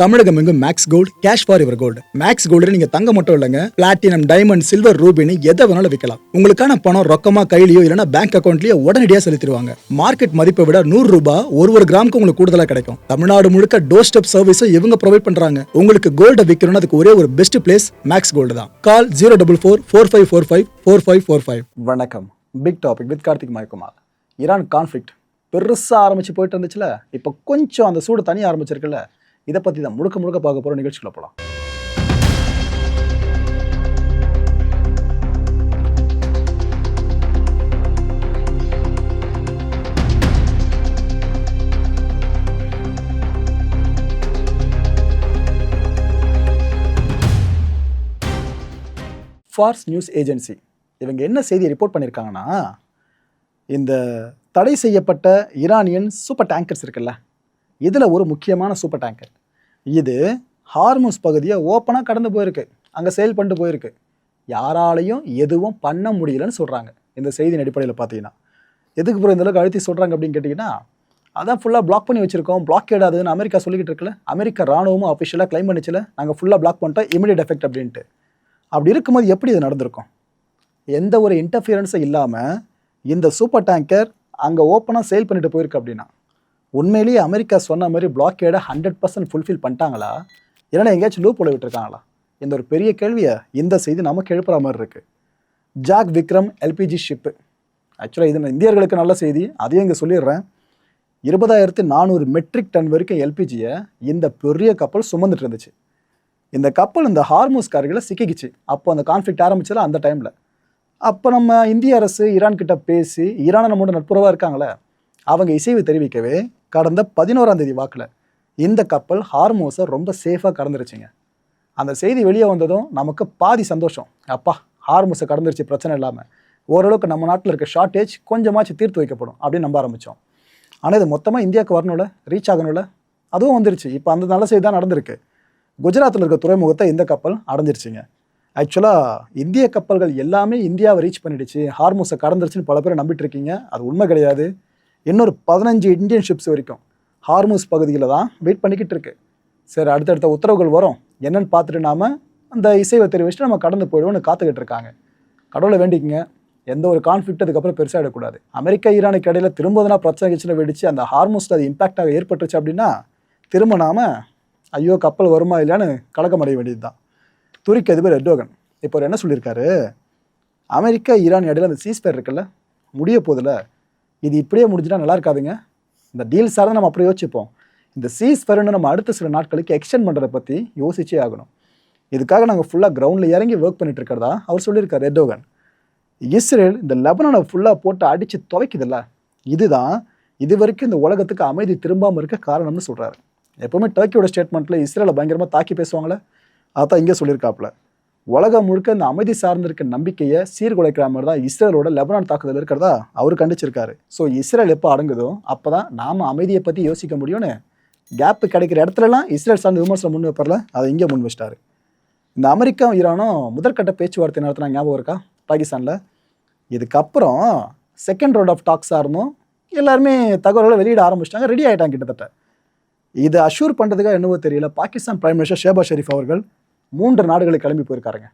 தமிழகம் எங்கும் Max Gold cash for your gold. Max Gold நீங்க தங்க மட்டும் இல்லைங்க, பிளாட்டினம், டைமண்ட், சில்வர், ரூபினி எதை வேணாலும் விற்கலாம். உங்களுக்கான பணம் ரொக்கமா கையிலயோ இல்லைன்னா பேங்க் அக்கௌண்ட்லயோ உடனடியாக செலுத்திடுவாங்க. மார்க்கெட் மதிப்பை விட 100 ரூபாய் ஒரு கிராமுக்கு உங்களுக்கு கூடுதலாக கிடைக்கும். தமிழ்நாடு முழுக்க டோர் ஸ்டெப் சர்வீஸும் இவங்க ப்ரொவைட் பண்றாங்க. உங்களுக்கு கோல்ட விற்கணும்னு அதுக்கு ஒரே ஒரு பெஸ்ட் பிளேஸ் மேக்ஸ் கோல்டு தான். கால் 04445454545. வணக்கம். Big topic with Karthik Mayakumar. Iran conflict பெருசா ஆரம்பிச்சு போயிட்டு இருந்துச்சுல, இப்போ கொஞ்சம் அந்த சூடு தனியாக ஆரம்பிச்சிருக்குல்ல, இதை பற்றி தான் முழுக்க பார்க்க போகிற நிகழ்ச்சிக்குள்ள போகலாம். ஃபார்ஸ் நியூஸ் ஏஜென்சி இவங்க என்ன செய்தியை ரிப்போர்ட் பண்ணியிருக்காங்கன்னா, இந்த தடை செய்யப்பட்ட ஈரானியன் சூப்பர் டேங்கர்ஸ் இருக்குல்ல, இதில் ஒரு முக்கியமான சூப்பர் டேங்கர் இது ஹார்முஸ் பகுதியை ஓப்பனாக கடந்து போயிருக்கு, அங்கே செயல் பண்ணிட்டு போயிருக்கு. யாராலையும் எதுவும் பண்ண முடியலன்னு சொல்கிறாங்க. இந்த செய்தியின் அடிப்படையில் பார்த்தீங்கன்னா எதுக்கு பிறகு இந்தளவுக்கு அழுத்தி சொல்கிறாங்க அப்படின்னு கேட்டிங்கன்னா, அதான் ஃபுல்லாக பிளாக் பண்ணி வச்சுருக்கோம், பிளாக் ஏடாதுன்னு அமெரிக்கா சொல்லிக்கிட்டு இருக்குல்ல, அமெரிக்கா ராணுவமும் அஃபிஷியலாக கிளைம் பண்ணிச்சுல, நாங்கள் ஃபுல்லாக பிளாக் பண்ணிட்டோம், இமிடியட் எஃபெக்ட் அப்படின்ட்டு. அப்படி இருக்கும்போது எப்படி இது நடந்திருக்கும்? எந்த ஒரு இன்டர்ஃபியரன்ஸும் இல்லாமல் இந்த சூப்பர் டேங்கர் அங்கே ஓப்பனாக சேல் பண்ணிட்டு போயிருக்கு அப்படின்னா, உண்மையிலேயே அமெரிக்கா சொன்ன மாதிரி பிளாக்கேடை 100% ஃபுல்ஃபில் பண்ணிட்டாங்களா, இல்லைன்னா எங்கேயாச்சும் லூப் போட விட்டுருக்காங்களா? இந்த ஒரு பெரிய கேள்வியை இந்த செய்தி நமக்கு எழுப்புற மாதிரி இருக்குது. ஜாக் விக்ரம் எல்பிஜி ஷிப்பு, ஆக்சுவலாக இது இந்தியர்களுக்கு நல்ல செய்தி, அதையும் இங்கே சொல்லிடுறேன். 20,400 மெட்ரிக் டன் வரைக்கும் எல்பிஜியை இந்த பெரிய கப்பல் சுமந்துட்டு இருந்துச்சு. இந்த கப்பல் இந்த ஹார்முஸ் கார்கில் சிக்கிக்குச்சு. அப்போ அந்த கான்ஃப்ளிக்ட் ஆரம்பிச்சல அந்த டைமில். அப்போ நம்ம இந்திய அரசு ஈரான் கிட்ட பேசி, ஈரானை நம்மளோட நட்புறவாக இருக்காங்களே, அவங்க இசைவு தெரிவிக்கவே கடந்த 11ஆம் தேதி வாக்கில் இந்த கப்பல் ஹார்மோஸை ரொம்ப சேஃபாக கடந்துருச்சுங்க. அந்த செய்தி வெளியே வந்ததும் நமக்கு பாதி சந்தோஷம், அப்பா ஹார்மோஸை கடந்துருச்சு பிரச்சனை இல்லாமல், ஓரளவுக்கு நம்ம நாட்டில் இருக்க ஷார்ட்டேஜ் கொஞ்சமாச்சு தீர்த்து வைக்கப்படும் அப்படின்னு நம்ப ஆரம்பித்தோம். ஆனால் இது மொத்தமாக இந்தியாவுக்கு வரணும்ல, ரீச் ஆகணும்ல, அதுவும் வந்துருச்சு. இப்போ அந்த நல்ல செய்தி தான் நடந்திருக்கு. குஜராத்தில் இருக்க துறைமுகத்தை இந்த கப்பல் அடைஞ்சிருச்சுங்க. ஆக்சுவலாக இந்திய கப்பல்கள் எல்லாமே இந்தியாவை ரீச் பண்ணிடுச்சு, ஹார்மோஸை கடந்துருச்சுன்னு பல பேர் நம்பிட்டு இருக்கீங்க. அது உண்மை கிடையாது. இன்னொரு 15 இந்தியன் ஷிப்ஸ் வரைக்கும் ஹார்முஸ் பகுதியில் தான் வெயிட் பண்ணிக்கிட்டு இருக்கு. சரி, அடுத்தடுத்த உத்தரவுகள் வரும், என்னன்னு பார்த்துட்டு நாம அந்த இசைவை தெரிவிச்சுட்டு நம்ம கடந்து போயிடுவோம்னு காத்துக்கிட்டு இருக்காங்க. கடவுளை வேண்டிக்குங்க, எந்த ஒரு கான்ஃப்ளிக்ட் அதுக்கப்புறம் பெருசாக எடுக்கக்கூடாது. அமெரிக்கா ஈரானுக்கு இடையில திரும்பதுனா பிரச்சனை கிச்சனை வெடிச்சு அந்த ஹார்முஸில் அது இம்பாக்டாக ஏற்பட்டுச்சு அப்படின்னா, திரும்ப நாம ஐயோ கப்பல் வருமா இல்லையான்னு கலக்கம் அடைய வேண்டியது தான். துருக்கி அதிபர் எர்டோகன் இப்போ என்ன சொல்லியிருக்காரு, அமெரிக்கா ஈரான் இடையில அந்த சீஸ்ஃபயர் இருக்குல்ல, முடிய போதில், இது இப்படியே முடிஞ்சுன்னா நல்லா இருக்காதுங்க. இந்த டீல் சார் தான் நம்ம அப்புறம் யோசிப்போம். இந்த சீஸ்ஃபயர்னு நம்ம அடுத்த சில நாட்களுக்கு எக்ஸ்டெண்ட் பண்ணுறதை பற்றி யோசிச்சே ஆகணும். இதுக்காக நாங்கள் ஃபுல்லாக கிரவுண்டில் இறங்கி ஒர்க் பண்ணிட்டு இருக்கிறதா அவர் சொல்லியிருக்காரு எர்டோகன். இஸ்ரேல் இந்த லெபனானை ஃபுல்லாக போட்டு அடித்து துவைக்குதில்ல, இதுதான் இது வரைக்கும் இந்த உலகத்துக்கு அமைதி திரும்பாமல் இருக்க காரணம்னு சொல்கிறாரு. எப்போவுமே டர்க்கியோட ஸ்டேட்மெண்ட்டில் இஸ்ரேலை பயங்கரமாக தாக்கி பேசுவாங்களே, அதான் இங்கே சொல்லியிருக்காப்புல. உலகம் முழுக்க இந்த அமைதி சார்ந்திருக்க நம்பிக்கையை சீர்குலைக்கிற மாதிரி தான் இஸ்ரேலோட லெபனான் தாக்குதல் இருக்கிறதா அவர் கண்டிச்சிருக்காரு. ஸோ இஸ்ரேல் எப்போ அடங்குதோ அப்போ தான் நாம் அமைதியை பற்றி யோசிக்க முடியும்னு கேப்பு கிடைக்கிற இடத்துலலாம் இஸ்ரேல் சார்ந்த விமர்சனம் முன் வைப்பறல, அதை இங்கே முன் வச்சிட்டாரு. இந்த அமெரிக்கா ஈரானும் முதற்கட்ட பேச்சுவார்த்தை நடத்தினா ஞாபகம் இருக்கா பாகிஸ்தானில்? இதுக்கப்புறம் செகண்ட் ரவுண்ட் ஆஃப் டாக்ஸாக இருந்தும் எல்லாருமே தகவல்களை வெளியிட ஆரம்பிச்சிட்டாங்க, ரெடி ஆகிட்டாங்க கிட்டத்தட்ட. இதை அஷ்யூர் பண்ணுறதுக்காக என்னவோ தெரியல, பாகிஸ்தான் பிரைம் மினிஸ்டர் ஷேபாஸ் ஷெரீஃப் அவர்கள் 3 நாடுகளுக்கு கிளம்பி போயிருக்காருங்க.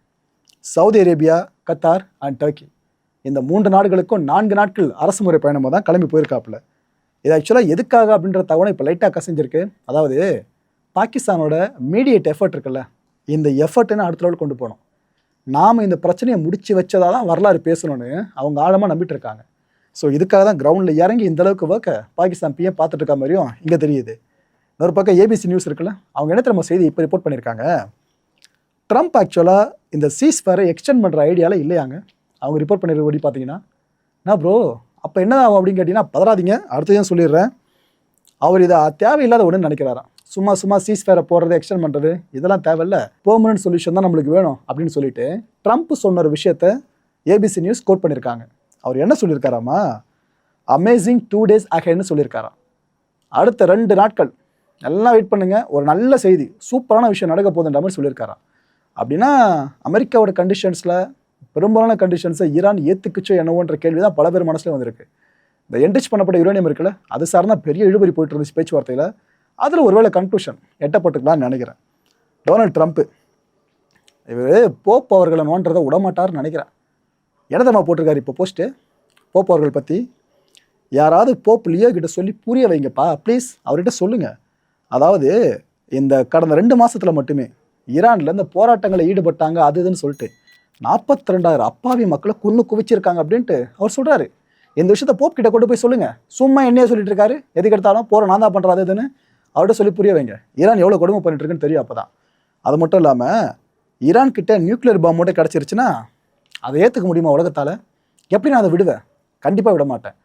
Saudi Arabia, Qatar and Turkey. இந்த 3 நாடுகளுக்கும் 4 நாட்கள் அரசு முறை பயணமாக தான் கிளம்பி போயிருக்காப்புல. இது ஆக்சுவலாக எதுக்காக அப்படின்ற தகவலை இப்போ லைட்டாக கசிஞ்சிருக்கு. அதாவது பாகிஸ்தானோட மீடியேட் எஃபர்ட் இருக்குல்ல, இந்த எஃபர்ட்டுன்னு அடுத்த லெவல் கொண்டு போகணும். நாம் இந்த பிரச்சனையை முடிச்சு வச்சதாக தான் வரலாறு பேசணும்னு அவங்க ஆழமாக நம்பிட்டு இருக்காங்க. ஸோ இதுக்காக தான் கிரவுண்டில் இறங்கி இந்தளவுக்கு ஒர்க்கை பாகிஸ்தான் பிஎம் பார்த்துட்டு இருக்க மாதிரியும் இங்கே தெரியுது. இன்னொரு பக்கம் ஏபிசி நியூஸ் இருக்குல்ல, அவங்க என்ன நம்ம செய்தி இப்போ ரிப்போர்ட் பண்ணியிருக்காங்க, ட்ரம்ப் ஆக்சுவலாக இந்த சீஸ்ஃபயரை எக்ஸ்டெண்ட் பண்ணுற ஐடியாவில் இல்லையாங்க. அவங்க ரிப்போர்ட் பண்ணிருக்கபடி பார்த்தீங்கன்னா, நான் ப்ரோ அப்போ என்ன ஆகும் அப்படின்னு கேட்டிங்கன்னா, பதறாதீங்க, அடுத்ததையும் சொல்லிடுறேன். அவர் இதை தேவையில்லாத ஒன்று நினைக்கிறாராம். சும்மா சீஸ்ஃபயரை போடுறது, எக்ஸ்டெண்ட் பண்ணுறது, இதெல்லாம் தேவையில்ல, பெர்மனன்ட் சொல்யூஷன் தான் நம்மளுக்கு வேணும் அப்படின்னு சொல்லிட்டு ட்ரம்ப் சொன்ன ஒரு விஷயத்தை ஏபிசி நியூஸ் கோட் பண்ணியிருக்காங்க. அவர் என்ன சொல்லியிருக்காராமா, அமேசிங் 2 days அஹெட்னு சொல்லியிருக்காராம். அடுத்த 2 நாட்கள் எல்லாம் வெயிட் பண்ணுங்க, ஒரு நல்ல செய்தி, சூப்பரான விஷயம் நடக்க போகுதுன்ற மாதிரி சொல்லியிருக்காராம். அப்படின்னா அமெரிக்காவோட கண்டிஷன்ஸில் பெரும்பாலான கண்டிஷன்ஸை ஈரான் ஏற்றுக்குச்சோ என்னவோன்ற கேள்வி தான் பல பேர் மனசுல வந்திருக்கு. இந்த என்ரிச் பண்ணப்பட்ட யுரேனியம் இருக்குல்ல, அது சார்ந்தா பெரிய இழுபறி போயிட்டு இருந்துச்சு பேச்சுவார்த்தையில். அதில் ஒருவேளை கன்க்ளூஷன் எட்டப்பட்டுக்கலாம்னு நினைக்கிறேன். டொனால்ட் ட்ரம்ப்பு இவர் போப் அவர்களை நோன்றதை விடமாட்டார்னு நினைக்கிறேன். என்னதம்மா போட்டிருக்காரு இப்போ போஸ்ட்டு போப் அவர்கள் பற்றி? யாராவது போப் லியோ கிட்ட சொல்லி புரிய வைங்கப்பா ப்ளீஸ், அவர்கிட்ட சொல்லுங்கள். அதாவது இந்த கடந்த 2 மாதத்தில் மட்டுமே ஈரானில் இந்த போராட்டங்களை ஈடுபட்டாங்க அது இதுன்னு சொல்லிட்டு 42,000 அப்பாவி மக்களை குவிச்சிருக்காங்க அப்படின்ட்டு அவர் சொல்கிறாரு. இந்த விஷயத்த போப் கிட்ட கொண்டு போய் சொல்லுங்கள். சும்மா என்னையே சொல்லிட்டு இருக்காரு, எதுக்கு எடுத்தாலும் போகிற நான் தான் பண்ணுறது இதுன்னு அவர்கிட்ட சொல்லி புரிய வைங்க. ஈரான் எவ்வளோ கொடுமை பண்ணிட்டு இருக்குன்னு தெரியும் அப்போ தான். அது மட்டும் இல்லாமல் ஈரான் கிட்ட நியூக்ளியர் பாம்பு மட்டும் கிடச்சிருச்சுன்னா அதை ஏற்றுக்க முடியுமா உலகத்தால்? எப்படி நான் அதை விடுவேன்? கண்டிப்பாக விட மாட்டேன்.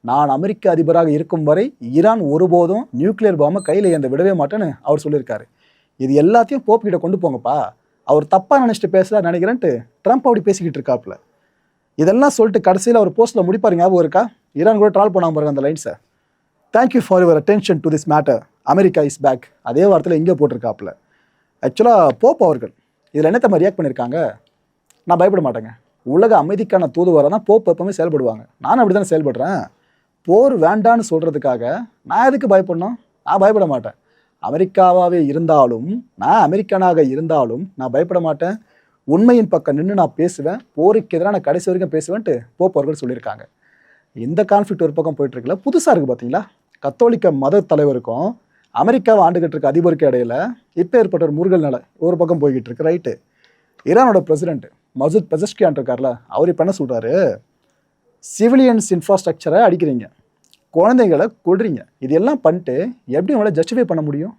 நான் அமெரிக்க அதிபராக இருக்கும் வரை ஈரான் ஒருபோதும் நியூக்ளியர் பாம்பை கையில் ஏந்த விடவே மாட்டேன்னு அவர் சொல்லியிருக்காரு. இது எல்லாத்தையும் போப் கிட்ட கொண்டு போங்கப்பா, அவர் தப்பாக நினச்சிட்டு பேசலாம் நினைக்கிறேன்ட்டு ட்ரம்ப் அப்படி பேசிக்கிட்டு இருக்காப்புல. இதெல்லாம் சொல்லிட்டு கடைசியில் அவர் போஸ்ட்டில் முடிப்பாரு, ஞாபகம் இருக்கா? ஈரான் கூட ட்ரால் பண்ணாமல் பாருங்க அந்த லைன்ஸை. Thank you for your attention to this matter, America is back. அதே வாரத்தில் இங்கே போட்டிருக்காப்புல. ஆக்சுவலாக போப் அவர்கள் இதில் என்னத்த மாதிரி ரியாக்ட் பண்ணியிருக்காங்க? நான் பயப்பட மாட்டேங்க. உலக அமைதிக்கான தூதுவராக தான் போப் எப்பவுமே செயல்படுவாங்க. நானும் அப்படி தானே செயல்படுறேன். போர் வேண்டான்னு சொல்கிறதுக்காக நான் எதுக்கு பயப்படணும்? நான் பயப்பட மாட்டேன். அமெரிக்காவாகவே இருந்தாலும், நான் அமெரிக்கனாக இருந்தாலும் நான் பயப்பட மாட்டேன். உண்மையின் பக்கம் நின்று நான் பேசுவேன். போருக்கு எதிராக நான் கடைசி வரைக்கும் பேசுவேன்ட்டு போப் அவர்கள் சொல்லியிருக்காங்க. இந்த கான்ஃப்ளிக்ட் ஒரு பக்கம் போயிட்டுருக்குல்ல, புதுசாக இருக்குது பார்த்தீங்களா? கத்தோலிக்க மத தலைவருக்கும் அமெரிக்காவை ஆண்டுகிட்டு இருக்க அதிபருக்கு இடையில இப்போ ஏற்பட்ட ஒரு முருகல் நிலை ஒரு பக்கம் போய்கிட்டு இருக்கு. ரைட்டு. ஈரானோட பிரசிடென்ட் மசூத் பெசஷ்கியான் இருக்கார்ல, அவர் இப்போ என்ன சொல்கிறாரு? சிவிலியன்ஸ் இன்ஃப்ராஸ்ட்ரக்சரை அடிக்கிறீங்க, குழந்தைங்களை கொள்றீங்க, இது எல்லாம் பண்ணிட்டு எப்படி உங்களை ஜஸ்டிஃபை பண்ண முடியும்?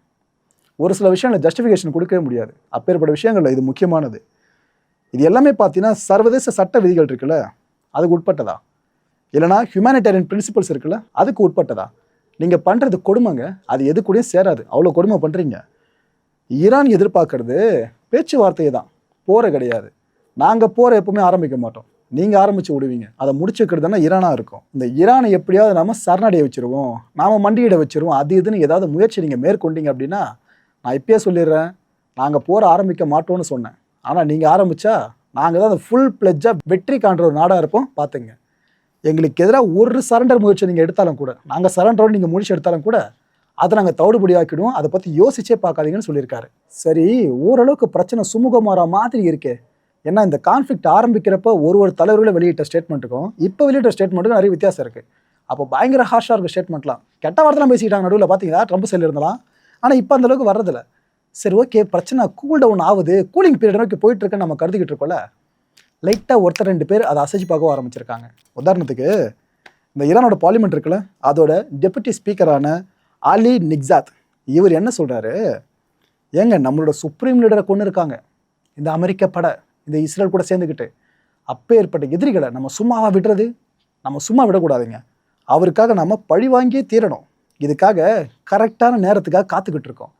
ஒரு சில விஷயங்களை ஜஸ்டிஃபிகேஷன் கொடுக்கவே முடியாது. அப்பேற்பட்ட விஷயங்கள்ல இது முக்கியமானது. இது எல்லாமே பார்த்தீங்கன்னா சர்வதேச சட்ட விதிகள் இருக்குல்ல, அதுக்கு உட்பட்டதா? இல்லைனா ஹியூமனிடேரியன் பிரின்சிபல்ஸ் இருக்குல்ல, அதுக்கு உட்பட்டதா? நீங்கள் பண்ணுறது கொடுமைங்க, அது எது கூடயும் சேராது. அவ்வளோ கொடுமை பண்ணுறீங்க. ஈரான் எதிர்பார்க்கறது பேச்சுவார்த்தையை தான், போற கிடையாது. நாங்கள் போற எப்பவுமே ஆரம்பிக்க மாட்டோம், நீங்கள் ஆரம்பித்து விடுவீங்க. அதை முடிச்சுக்கிறதுனா ஈரானாக இருக்கும். இந்த ஈரானை எப்படியாவது நம்ம சரணடைய வச்சுருவோம், நாம் மண்டியிட வச்சுருவோம், அது இதுன்னு ஏதாவது முயற்சி நீங்கள் மேற்கொண்டீங்க அப்படின்னா நான் இப்பயே சொல்லிடுறேன், நாங்கள் போற ஆரம்பிக்க மாட்டோம்னு சொன்னேன். ஆனால் நீங்கள் ஆரம்பித்தா நாங்கள் தான் அதை ஃபுல் பிளெட்ஜாக வெற்றி காண்ற ஒரு நாடாக இருப்போம். பார்த்துங்க. எங்களுக்கு எதிராக ஒரு சரண்டர் முயற்சி நீங்கள் எடுத்தாலும் கூட, நாங்கள் சரண்டரோடு நீங்கள் முடிச்சு எடுத்தாலும் கூட அதை நாங்கள் தவிடுபடி ஆக்கிடுவோம். அதை பற்றி யோசிச்சே பார்க்காதீங்கன்னு சொல்லியிருக்காரு. சரி, ஓரளவுக்கு பிரச்சனை சுமூகமாற மாதிரி இருக்கே. ஏன்னா இந்த கான்ஃப்ளிக்ட் ஆரம்பிக்கிறப்ப ஒரு தலைவர்களை வெளியிட்ட ஸ்டேட்மெண்ட்டுக்கும் இப்போ வெளியிட்ட ஸ்டேட்மெண்ட்டுக்கும் நிறைய வித்தியாசம் இருக்குது. அப்போ பயங்கர ஹார்ஷாக இருக்க ஸ்டேட்மெண்ட்லாம், கெட்ட வார்த்தைலாம் பேசிக்கிட்டாங்க நடுவில் பார்த்தீங்களா, ட்ரம்ப் சைடில் இருந்தலாம். ஆனால் இப்போ அந்தளவுக்கு வர்றதில்ல. சரி, ஓகே, பிரச்சனை கூல் டவுன் ஆகுது, கூலிங் பீரியட் நோக்கி போயிட்டுருக்குன்னு நம்ம கருதிக்கிட்டு இருக்கோம்ல, லைட்டாக ஒருத்தர் 2 பேர் அதை அசைச்சு பார்க்க ஆரம்பிச்சிருக்காங்க. உதாரணத்துக்கு இந்த ஈரானோட பார்லிமெண்ட் இருக்குல்ல, அதோட டெபுட்டி ஸ்பீக்கரான அலி நிக்ஸாத், இவர் என்ன சொல்கிறாரு? ஏங்க, நம்மளோட சுப்ரீம் லீடரை கொண்டு இருக்காங்க இந்த அமெரிக்க படை, இந்த இஸ்ரேல் கூட சேர்ந்துக்கிட்டு. அப்போ ஏற்பட்ட எதிரிகளை நம்ம சும்மாவாக விடுறது? நம்ம சும்மா விடக்கூடாதுங்க. அவருக்காக நம்ம பழி வாங்கியே தீரணும். இதுக்காக கரெக்டான நேரத்துக்காக காத்துக்கிட்டு இருக்கோம்.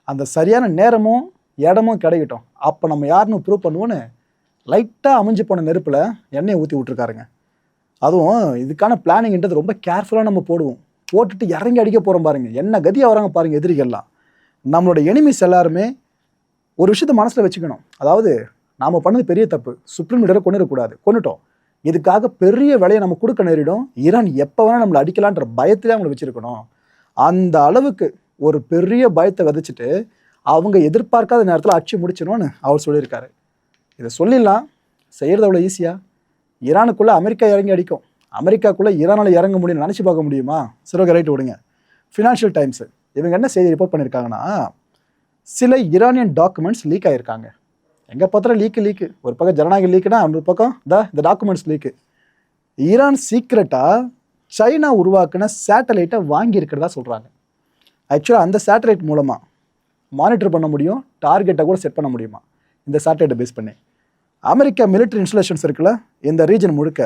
அந்த சரியான நேரமும் இடமும் கிடைக்கட்டும், அப்போ நம்ம யாருன்னு ப்ரூவ் பண்ணுவோன்னு லைட்டாக அமைஞ்சு போன நெருப்பில் எண்ணெயை ஊற்றி விட்ருக்காருங்க. அதுவும் இதுக்கான பிளானிங்ன்றது ரொம்ப கேர்ஃபுல்லாக நம்ம போடுவோம். போட்டுட்டு இறங்கி அடிக்க போகிறோம் பாருங்கள், என்ன கதியாக வராங்க பாருங்கள் எதிரிகள்லாம். நம்மளோட எனிமிஸ் எல்லாருமே ஒரு விஷயத்த மனசில் வச்சுக்கணும். அதாவது நாம் பண்ணது பெரிய தப்பு, சுப்ரீம் லீடரை கொண்டுடக்கூடாது, கொண்டுட்டோம். இதுக்காக பெரிய விலையை நம்ம கொடுக்க நேரிடும். ஈரான் எப்போ வேணால் நம்மளை அடிக்கலான்ற பயத்திலே அவங்களை வச்சுருக்கணும். அந்த அளவுக்கு ஒரு பெரிய பயத்தை விதைச்சிட்டு அவங்க எதிர்பார்க்காத நேரத்தில் அடிச்சு முடிச்சிடணும்னு அவர் சொல்லியிருக்காரு. இதை சொல்லிடலாம், செய்கிறது அவ்வளோ ஈஸியாக? ஈரானுக்குள்ளே அமெரிக்கா இறங்கி அடிக்கும், அமெரிக்காக்குள்ளே ஈரானால் இறங்க முடியும்னு நினச்சி பார்க்க முடியுமா? சிறுவக ரைட்டு விடுங்க. ஃபினான்ஷியல் டைம்ஸு இவங்க என்ன செய்தி ரிப்போர்ட் பண்ணியிருக்காங்கன்னா, சில ஈரானியன் டாக்குமெண்ட்ஸ் லீக் ஆகியிருக்காங்க. எங்கே பார்த்தாலும் லீக்கு. ஒரு பக்கம் ஜனநாயக லீக்குனா, அந்த பக்கம் இந்த டாக்குமெண்ட்ஸ் லீக்கு. ஈரான் சீக்ரெட்டாக சைனா உருவாக்குன சேட்டலைட்டை வாங்கியிருக்கிறதா சொல்கிறாங்க. ஆக்சுவலாக அந்த சேட்டலைட் மூலமாக மானிட்டர் பண்ண முடியும், டார்கெட்டை கூட செட் பண்ண முடியுமா இந்த சேட்டலைட்டை பேஸ் பண்ணி. அமெரிக்கா மிலிட்ரி இன்ஸ்டலேஷன்ஸ் இருக்குல்ல, இந்த ரீஜன் முழுக்க,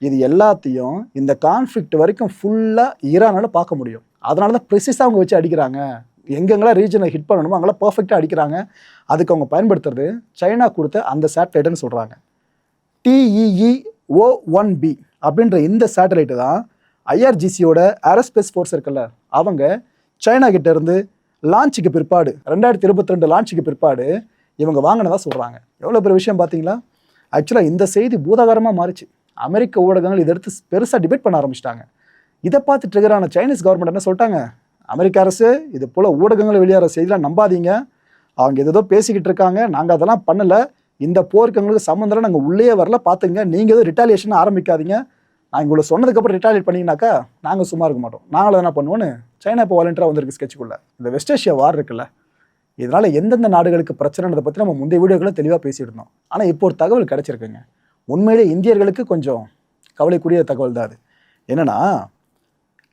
இது எல்லாத்தையும் இந்த கான்ஃப்ளிக்ட் வரைக்கும் ஃபுல்லாக ஈரானால் பார்க்க முடியும். அதனால தான் ப்ரெசிஸாக அவங்க வச்சு அடிக்கிறாங்க. எங்கெங்கெல்லாம் ரீஜனை ஹிட் பண்ணணுமோ அங்கெல்லாம் பர்ஃபெக்டாக அடிக்கிறாங்க. அதுக்கு அவங்க பயன்படுத்துறது சைனா கொடுத்த அந்த சேட்டலைட்டுன்னு சொல்கிறாங்க. TEEO-1B அப்படின்ற இந்த சேட்டலைட்டு தான் IRGCயோட ஏரோஸ்பேஸ் ஃபோர்ஸ் இருக்குல்ல, அவங்க சைனா கிட்ட இருந்து லான்ச்சுக்கு பிற்பாடு 2022 லான்ச்சுக்கு பிற்பாடு இவங்க வாங்கினதா சொல்கிறாங்க. எவ்வளோ பெரிய விஷயம் பார்த்தீங்களா? ஆக்சுவலாக இந்த செய்தி பூதாகரமாக மாறிச்சு. அமெரிக்க ஊடகங்கள் இதை எடுத்து பெருசாக டிபேட் பண்ண ஆரம்பிச்சிட்டாங்க. இதை பார்த்து ட்ரிகரான சைனீஸ் கவர்மெண்ட் என்ன சொல்லிட்டாங்க, அமெரிக்க அரசு இது போல் ஊடகங்கள் வெளியேற செய்திலாம் நம்பாதீங்க. அவங்க ஏதோ பேசிக்கிட்டு இருக்காங்க, நாங்கள் அதெல்லாம் பண்ணலை, இந்த போருக்கு எங்களுக்கு சம்மந்தம், நாங்கள் உள்ளே வரல, பார்த்துங்க, நீங்கள் எதுவும் ரிட்டாலியேஷன் ஆரம்பிக்காதீங்க, நான் இவ்வளோ சொன்னதுக்கப்புறம் ரிட்டாலியேட் பண்ணிங்கனாக்கா நாங்கள் சும்மா இருக்க மாட்டோம், நாங்களும் என்ன பண்ணுவோன்னு சைனா இப்போ வாலண்டியராக வந்திருக்கு ஸ்கெட்சுக்குள்ளே. இந்த வெஸ்ட் ஏஷியா வார் இருக்குல்ல, இதனால் எந்தெந்த நாடுகளுக்கு பிரச்சனைன்றதை பற்றி நம்ம முந்தைய வீடியோக்களை தெளிவாக பேசியிருந்தோம். ஆனால் இப்போ ஒரு தகவல் கிடச்சிருக்குங்க. உண்மையிலே இந்தியர்களுக்கு கொஞ்சம் கவலைக்குரிய தகவல் தான் அது. என்னென்னா,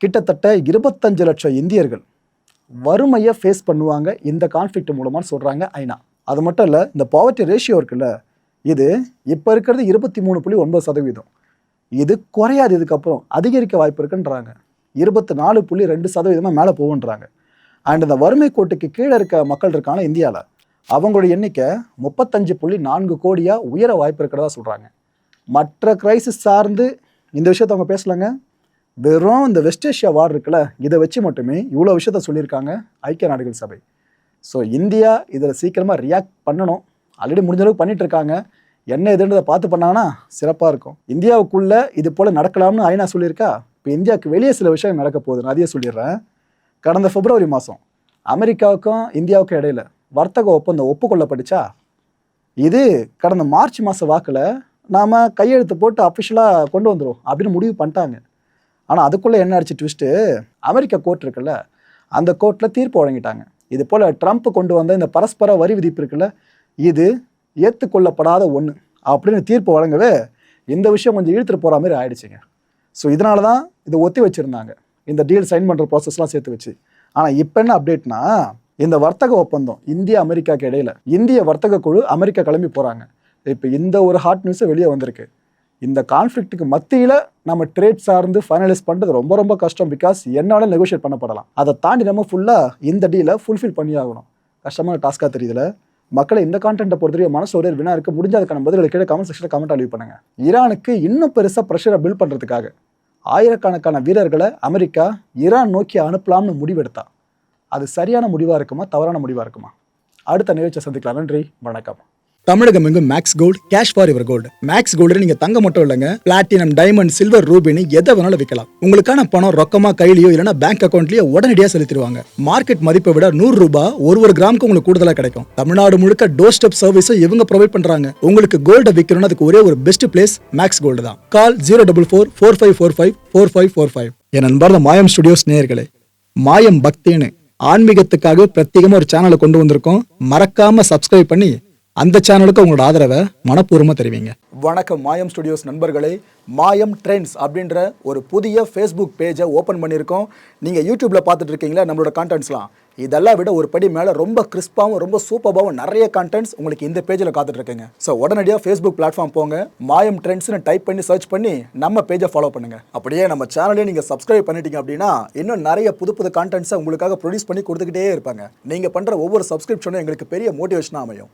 கிட்டத்தட்ட 25 லட்சம் இந்தியர்கள் வறுமையை ஃபேஸ் பண்ணுவாங்க இந்த கான்ஃப்ளிக்ட் மூலமானு சொல்கிறாங்க ஐநா. அது மட்டும் இல்லை, இந்த பாவர்ட்டி ரேஷியோ இருக்குல்ல, இது இப்போ இருக்கிறது 23.9%. இது குறையாது, இதுக்கப்புறம் அதிகரிக்க வாய்ப்பு இருக்குன்றாங்க. 24.2% மேலே போகுன்றாங்க. அண்ட் இந்த வறுமை கோட்டுக்கு கீழே இருக்க மக்கள் இருக்காங்க இந்தியாவில், அவங்களோட எண்ணிக்கை 35.4 கோடியாக உயர வாய்ப்பு இருக்கிறதா சொல்கிறாங்க. மற்ற கிரைசிஸ் சார்ந்து இந்த விஷயத்தை அவங்க பேசலைங்க. வெறும் இந்த வெஸ்ட் ஏஷியா வார் இருக்குல்ல, இதை வச்சு மட்டுமே இவ்வளோ விஷயத்த சொல்லியிருக்காங்க ஐக்கிய நாடுகள் சபை. ஸோ இந்தியா இதில் சீக்கிரமாக ரியாக்ட் பண்ணணும். ஆல்ரெடி முடிஞ்ச அளவுக்கு பண்ணிட்டு இருக்காங்க. என்ன எதுன்றதை பார்த்து பண்ணாங்கன்னா சிறப்பாக இருக்கும். இந்தியாவுக்குள்ளே இது போல் நடக்கலாம்னு ஐநா சொல்லியிருக்கா. இப்போ இந்தியாவுக்கு வெளியே சில விஷயம் நடக்க போகுது, நான் அதையே சொல்லிடுறேன். கடந்த பிப்ரவரி மாதம் அமெரிக்காவுக்கும் இந்தியாவுக்கும் இடையில வர்த்தக ஒப்பந்தம் ஒப்புக்கொள்ளப்பட்டுச்சா? இது கடந்த மார்ச் மாத வாக்கில் நாம் கையெழுத்து போட்டு அஃபிஷியலாக கொண்டு வந்துடும் அப்படின்னு முடிவு பண்ணிட்டாங்க. ஆனால் அதுக்குள்ளே என்ன ஆச்சு ட்விஸ்ட்டு, அமெரிக்கா கோர்ட் இருக்குல்ல, அந்த கோர்ட்டில் தீர்ப்பு வழங்கிட்டாங்க. இது போல் ட்ரம்ப் கொண்டு வந்த இந்த பரஸ்பர வரி விதிப்பு இருக்குல்ல, இது ஏற்றுக்கொள்ளப்படாத ஒன்று அப்படின்னு தீர்ப்பு வழங்கவே இந்த விஷயம் கொஞ்சம் இழுத்துட்டு போகிற மாதிரி ஆயிடுச்சுங்க. ஸோ இதனால தான் இதை ஒத்தி வச்சுருந்தாங்க, இந்த டீல் சைன் பண்ணுற ப்ராசஸ்லாம் சேர்த்து வச்சு. ஆனால் இப்போ என்ன அப்டேட்னா, இந்த வர்த்தக ஒப்பந்தம் இந்தியா அமெரிக்காவுக்கு இடையில இந்திய வர்த்தக குழு அமெரிக்கா கிளம்பி போகிறாங்க. இப்போ இந்த ஒரு ஹாட் நியூஸை வெளியே வந்திருக்கு. இந்த கான்ஃப்ளிக்ட்டுக்கு மத்தியில் நம்ம ட்ரேட் சார்ந்து ஃபைனலைஸ் பண்ணுறது ரொம்ப ரொம்ப கஷ்டம். பிகாஸ் என்னால நெகோஷியேட் பண்ணப்படலாம். அதை தாண்டி நம்ம ஃபுல்லாக இந்த டீலை ஃபுல்ஃபில் பண்ணி ஆகணும். கஷ்டமான டாஸ்க்காக தெரியுதுல. மக்களை இந்த கான்டென்ட்டை பொறுத்தவரைக்கும் மனசு ஒரே வினா இருக்குது. முடிஞ்ச அதுக்கான பதில்களை கீழே கமெண்ட் செக்ஷனில் கமெண்ட் லீவ் பண்ணுங்கள். ஈரானுக்கு இன்னும் பெருசாக ப்ரெஷரை பில்ட் பண்ணுறதுக்காக ஆயிரக்கணக்கான வீரர்களை அமெரிக்கா ஈரான் நோக்கி அனுப்பலாம்னு முடிவெடுத்தா. அது சரியான முடிவாக இருக்குமா, தவறான முடிவாக இருக்குமா? அடுத்த நிகழ்ச்சியை சந்திக்கலாம். நன்றி, வணக்கம். தமிழகம் எங்கும் Max Gold, cash for your gold. Max Gold நீங்க தங்க மட்டும் இல்லைங்க, பிளாட்டினம், டைமண்ட், சில்வர், ரூபினி எதை வேணாலும் விற்கலாம். உங்களுக்கான பணம் ரொக்கமா கையிலயோ இல்லைன்னா பேங்க் அக்கௌண்ட்லயோ உடனடியாக செலுத்திடுவாங்க. மார்க்கெட் மதிப்பை விட 100 ரூபாய் ஒரு கிராமுக்கு உங்களுக்கு கூடுதலாக கிடைக்கும். தமிழ்நாடு முழுக்க டோர் ஸ்டெப் சர்வீஸும் இவங்க ப்ரொவைட் பண்றாங்க. உங்களுக்கு கோல்டை விற்கணும்னு அதுக்கு ஒரே ஒரு பெஸ்ட் பிளேஸ் மேக்ஸ் கோல்டு தான். கால் 04445454545. என் அன்பார்ந்த மாயம் ஸ்டுடியோஸ் நேயர்களே, மாயம் பக்தின்னு ஆன்மீகத்துக்காக பிரத்யேகமா ஒரு சேனலை கொண்டு வந்திருக்கோம். மறக்காம சப்ஸ்கிரைப் பண்ணி அந்த சேனலுக்கு உங்களோட ஆதரவை மனப்பூர்வமாக தெரிவிங்க. வணக்கம் மாயம் ஸ்டுடியோஸ் நண்பர்களே. மாயம் ட்ரெண்ட்ஸ் அப்படின்ற ஒரு புதிய ஃபேஸ்புக் பேஜை ஓப்பன் பண்ணியிருக்கோம். நீங்கள் யூடியூப்பில் பார்த்துட்டு இருக்கீங்களா நம்மளோட கான்டென்ட்ஸ்லாம், இதெல்லாம் விட ஒரு படி மேலே ரொம்ப கிறிஸ்பாகவும் ரொம்ப சூப்பராகவும் நிறைய கான்டென்ட்ஸ் உங்களுக்கு இந்த பேஜில் காத்துட்ருக்குங்க. ஸோ உடனடியாக ஃபேஸ்புக் பிளாட்ஃபார்ம் போங்க, மாயம் ட்ரெண்ட்ஸ்னு டைப் பண்ணி சர்ச் பண்ணி நம்ம பேஜை ஃபாலோ பண்ணுங்கள். அப்படியே நம்ம சேனலையும் நீங்கள் சப்ஸ்கிரைப் பண்ணிட்டீங்க அப்படின்னா இன்னும் நிறைய புது புது கான்டென்ட்ஸை உங்களுக்காக ப்ரொடியூஸ் பண்ணி கொடுத்துக்கிட்டே இருப்பாங்க. நீங்கள் பண்ணுற ஒவ்வொரு சப்ஸ்கிரிப்ஷனும் எங்களுக்கு பெரிய மோட்டிவேஷனாக அமையும்.